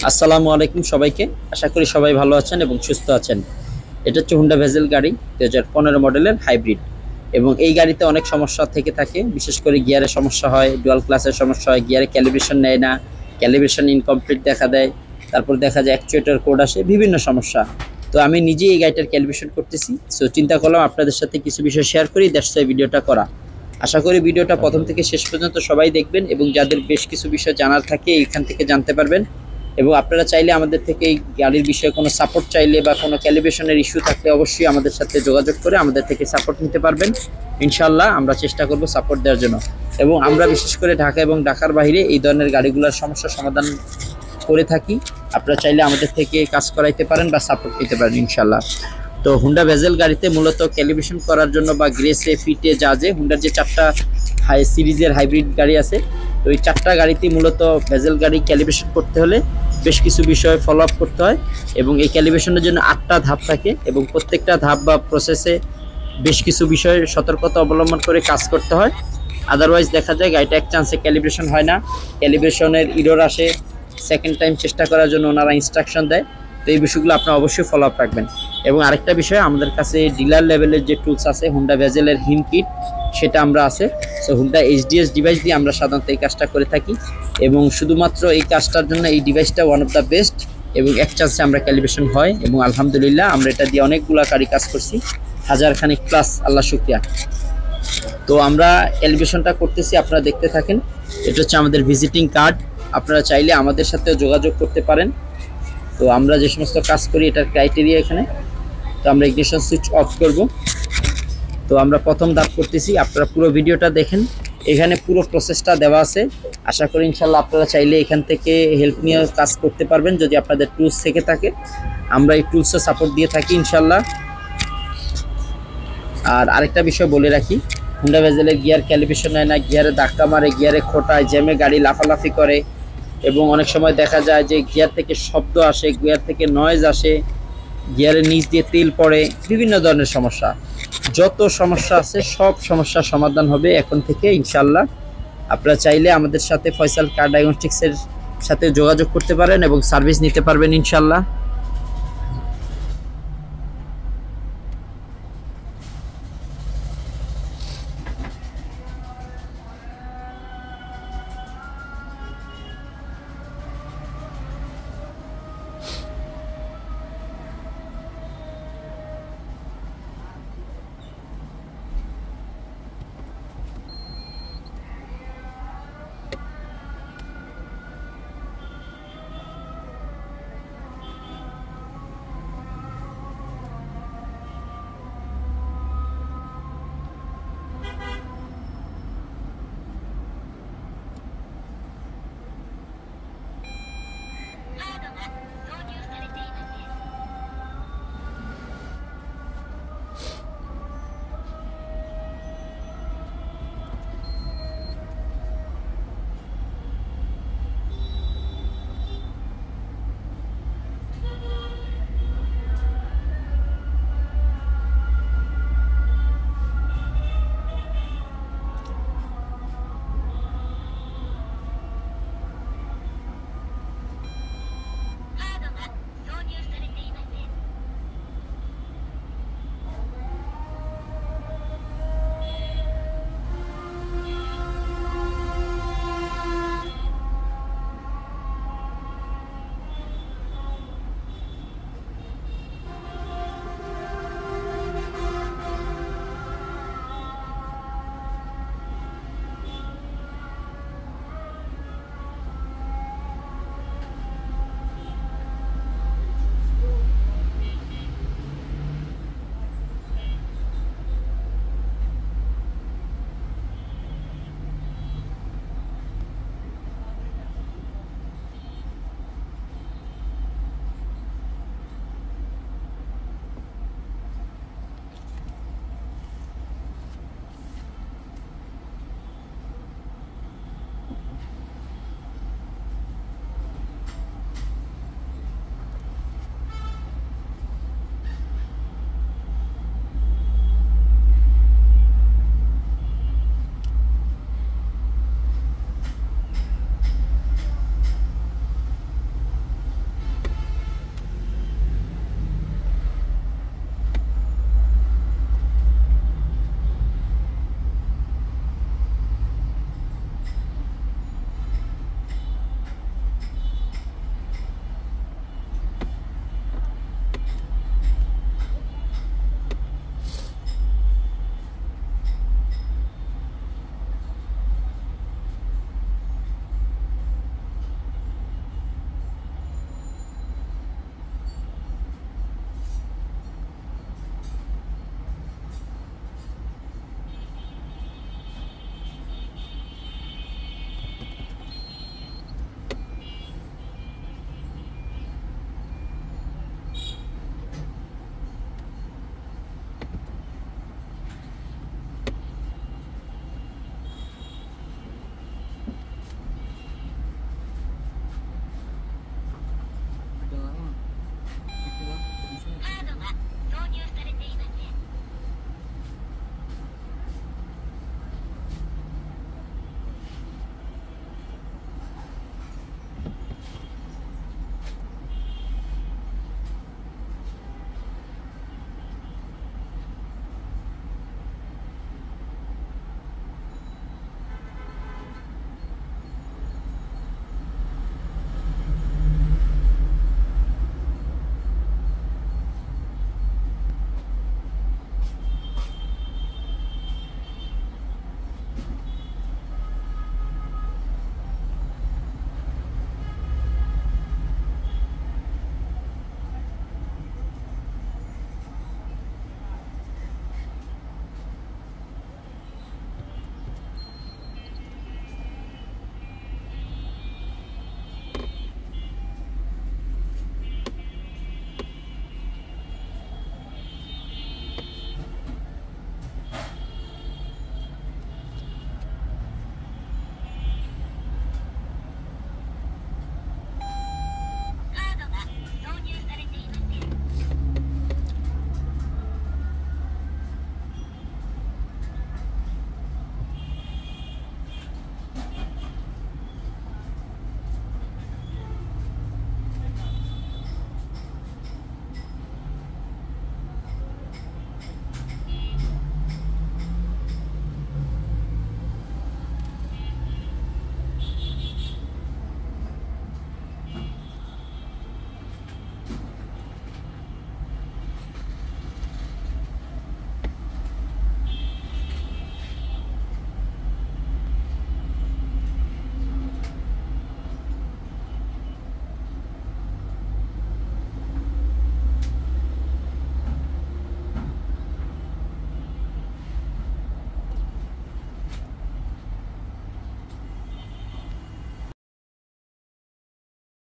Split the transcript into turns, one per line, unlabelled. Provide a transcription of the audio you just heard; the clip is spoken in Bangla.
আসসালামু আলাইকুম সবাইকে। আশা করি সবাই ভালো আছেন এবং সুস্থ আছেন। এটা হচ্ছে হুন্ডা ভেজেল গাড়ি 2015 মডেলের হাইব্রিড। এবং এই গাড়িতে অনেক সমস্যা থেকে থাকে, বিশেষ করে গিয়ারের সমস্যা হয়, ডুয়াল ক্লাসের সমস্যা হয়, গিয়ারে ক্যালিব্রেশন নেয় না, ক্যালিব্রেশন ইনকমপ্লিট দেখা দেয়, তারপর দেখা যায় অ্যাকচুয়েটর কোড আসে, বিভিন্ন সমস্যা। তো আমি নিজেই এই গাড়িটার ক্যালিব্রেশন করতেছি, সো চিন্তা করলাম আপনাদের সাথে কিছু বিষয় শেয়ার করি, দ্যাটস ওয়াই ভিডিওটা করা। আশা করি ভিডিওটা প্রথম থেকে শেষ পর্যন্ত সবাই দেখবেন এবং যাদের বেশ কিছু বিষয় জানার থাকে এখান থেকে জানতে পারবেন। এবং আপনারা চাইলে আমাদের থেকে এই গাড়ির বিষয়ে কোনো সাপোর্ট চাইলে বা কোনো ক্যালিব্রেশনের ইস্যু থাকলে অবশ্যই আমাদের সাথে যোগাযোগ করে আমাদের থেকে সাপোর্ট নিতে পারবেন। ইনশাল্লাহ আমরা চেষ্টা করব সাপোর্ট দেওয়ার জন্য। এবং আমরা বিশেষ করে ঢাকা এবং ঢাকার বাইরে এই ধরনের গাড়িগুলোর সমস্যার সমাধান করে থাকি। আপনারা চাইলে আমাদের থেকে কাজ করাইতে পারেন বা সাপোর্ট নিতে পারেন ইনশাল্লাহ। তো হুন্ডা ভেজেল গাড়িতে মূলত ক্যালিব্রেশন করার জন্য বা গ্রেসে ফিটে জাজে হুন্ডার যে 4টা সিরিজের হাইব্রিড গাড়ি আছে, তো এই 4টা গাড়িতেই মূলত ভেজেল গাড়ি ক্যালিব্রেশন করতে হলে বেশ কিছু বিষয় ফলো আপ করতে হয়। এবং এই ক্যালিব্রেশনের জন্য 8টা ধাপ থাকে এবং প্রত্যেকটা ধাপ বা প্রসেসে বেশ কিছু বিষয়ে সতর্কতা অবলম্বন করে কাজ করতে হয়। আদারওয়াইজ দেখা যায় গাড়িটা এক চান্সে ক্যালিব্রেশন হয় না, ক্যালিব্রেশনের ইরর আসে, সেকেন্ড টাইম চেষ্টা করার জন্য ওনারা ইনস্ট্রাকশন দেয়। তো এই বিষয়গুলো আপনারা অবশ্যই ফলো আপ রাখবেন। এবং আরেকটা বিষয়, আমাদের কাছে ডিলার লেভেলের যে টুলস আছে হুন্ডা ভেজেলের হিম কিট, সেটা আমরা আছে। সো হুন্ডা এইচডিএস ডিভাইস দিয়ে আমরা সাধারণত এই কাজটা করে থাকি এবং শুধুমাত্র এই কাজটার জন্য এই ডিভাইসটা ওয়ান অফ দ্য বেস্ট। এবং এক চান্সে আমরা ক্যালিব্রেশন হয় এবং আলহামদুলিল্লাহ আমরা এটা দিয়ে অনেকগুলো গাড়ি কাজ করছি, 1000 খানিক প্লাস, আল্লাহ শুকরিয়া। তো আমরা ক্যালিব্রেশনটা করতেছি, আপনারা দেখতে থাকেন। এটা হচ্ছে আমাদের ভিজিটিং কার্ড, আপনারা চাইলে আমাদের সাথে যোগাযোগ করতে পারেন। তো আমরা যে সমস্ত কাজ করি এটার ক্রাইটেরিয়া এখানে। তো আমরা ইগনিশন সুইচ অফ করব। তো আমরা প্রথম ধাপ করতেছি, আপনারা পুরো ভিডিওটা দেখেন, এখানে পুরো প্রসেসটা দেওয়া আছে। আশা করি ইনশাল্লাহ আপনারা চাইলে এখান থেকে হেল্প নিয়ে কাজ করতে পারবেন যদি আপনাদের টুলস থেকে থাকে। আমরা এই টুলসে সাপোর্ট দিয়ে থাকি ইনশাল্লাহ। আর আরেকটা বিষয় বলে রাখি, হুন্ডা ভেজেলের গিয়ার ক্যালিব্রেশন হয় না, গিয়ারে ধাক্কা মারে, গিয়ারে খোটায়, জ্যামে গাড়ি লাফালাফি করে এবং অনেক সময় দেখা যায় যে গিয়ার থেকে শব্দ আসে, গিয়ার থেকে নয়েজ আসে, গিয়ারের নিচ দিয়ে তেল পড়ে, বিভিন্ন ধরনের সমস্যা। যত সমস্যা আছে সব সমস্যার সমাধান হবে এখন থেকে ইনশাল্লাহ। আপনারা চাইলে আমাদের সাথে ফয়সাল কার ডায়াগনস্টিক্সের সাথে যোগাযোগ করতে পারেন এবং সার্ভিস নিতে পারবেন ইনশাল্লাহ।